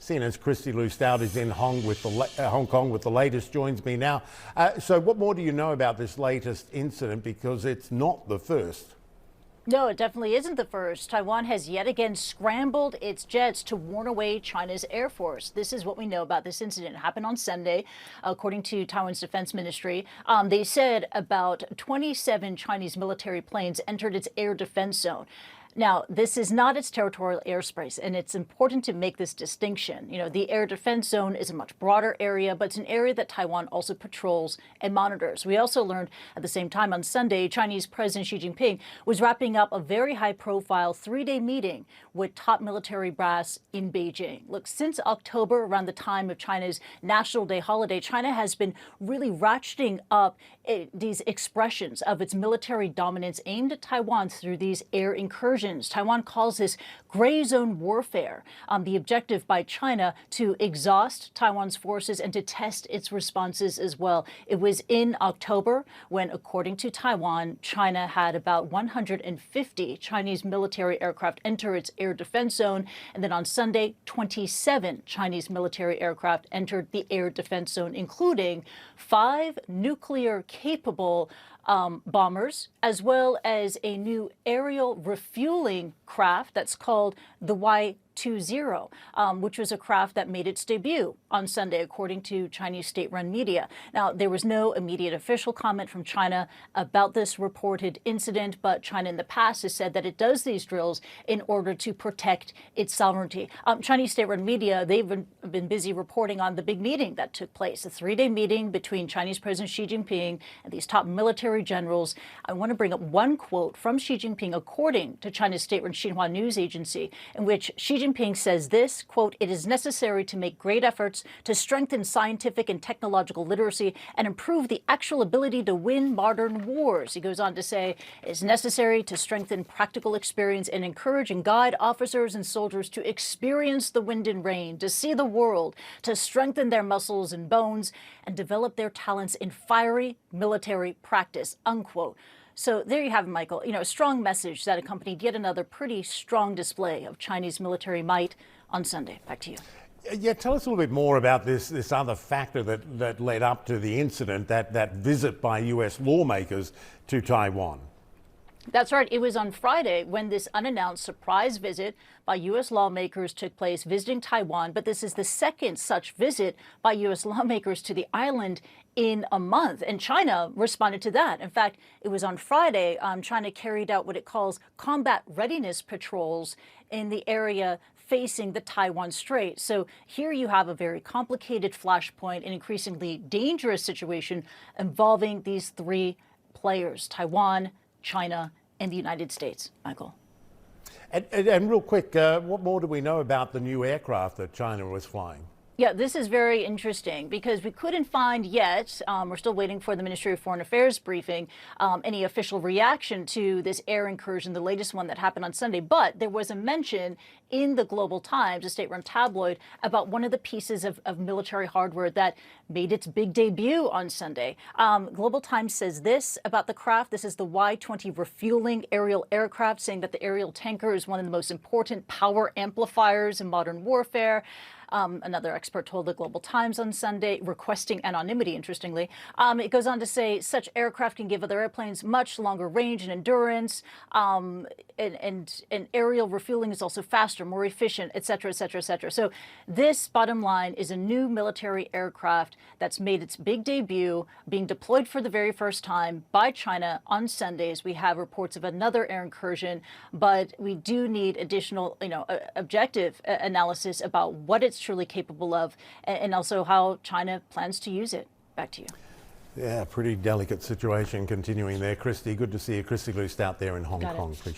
CNN's Christy Lu Stout is in Hong Kong with the latest, joins me now. So what more do you know about this latest incident? Because it's not the first. No, it definitely isn't the first. Taiwan has yet again scrambled its jets to warn away China's Air Force. This is what we know about this incident. It happened on Sunday, according to Taiwan's Defense Ministry. They said about 27 Chinese military planes entered its air defense zone. Now, this is not its territorial airspace, and it's important to make this distinction. You know, the air defense zone is a much broader area, but it's an area that Taiwan also patrols and monitors. We also learned at the same time on Sunday, Chinese President Xi Jinping was wrapping up a very high-profile three-day meeting with top military brass in Beijing. Look, since October, around the time of China's National Day holiday, China has been really ratcheting up these expressions of its military dominance aimed at Taiwan through these air incursions. Taiwan calls this gray zone warfare, the objective by China to exhaust Taiwan's forces and to test its responses as well. It was in October when, according to Taiwan, China had about 150 Chinese military aircraft enter its air defense zone. And then on Sunday, 27 Chinese military aircraft entered the air defense zone, including 5 nuclear-capable bombers, as well as a new aerial refueling craft that's called the Y-20, which was a craft that made its debut on Sunday, according to Chinese state-run media. Now, there was no immediate official comment from China about this reported incident, but China in the past has said that it does these drills in order to protect its sovereignty. Chinese state-run media, they've been busy reporting on the big meeting that took place, a 3-day meeting between Chinese President Xi Jinping and these top military generals. I want to bring up one quote from Xi Jinping, according to China's state-run Xinhua news agency, in which Xi Jinping says this, quote, "It is necessary to make great efforts to strengthen scientific and technological literacy and improve the actual ability to win modern wars." He goes on to say, "It is necessary to strengthen practical experience and encourage and guide officers and soldiers to experience the wind and rain, to see the world, to strengthen their muscles and bones, and develop their talents in fiery military practice," unquote. So there you have it, Michael. You know, a strong message that accompanied yet another pretty strong display of Chinese military might on Sunday. Back to you. Yeah, tell us a little bit more about this other factor that led up to the incident, that visit by U.S. lawmakers to Taiwan. That's right. It was on Friday when this unannounced surprise visit by U.S. lawmakers took place visiting Taiwan. But this is the second such visit by U.S. lawmakers to the island in a month. And China responded to that. In fact, it was on Friday, China carried out what it calls combat readiness patrols in the area facing the Taiwan Strait. So here you have a very complicated flashpoint, an increasingly dangerous situation involving these 3 players, Taiwan, China, and the United States. Michael. And real quick, what more do we know about the new aircraft that China was flying? Yeah, this is very interesting because we couldn't find yet, we're still waiting for the Ministry of Foreign Affairs briefing, any official reaction to this air incursion, the latest one that happened on Sunday. But there was a mention in the Global Times, a state-run tabloid, about one of the pieces of military hardware that made its big debut on Sunday. Global Times says this about the craft. This is the Y-20 refueling aerial aircraft, saying that the aerial tanker is one of the most important power amplifiers in modern warfare. Another expert told the Global Times on Sunday, requesting anonymity, interestingly. It goes on to say such aircraft can give other airplanes much longer range and endurance, and aerial refueling is also faster, more efficient, et cetera, et cetera, et cetera. So this, bottom line, is a new military aircraft that's made its big debut, being deployed for the very first time by China on Sundays. We have reports of another air incursion, but we do need additional, objective analysis about what it's truly capable of, and also how China plans to use it. Back to you. Yeah, pretty delicate situation continuing there. Christy, good to see you. Christy Lu Stout there in Hong Kong. Appreciate it.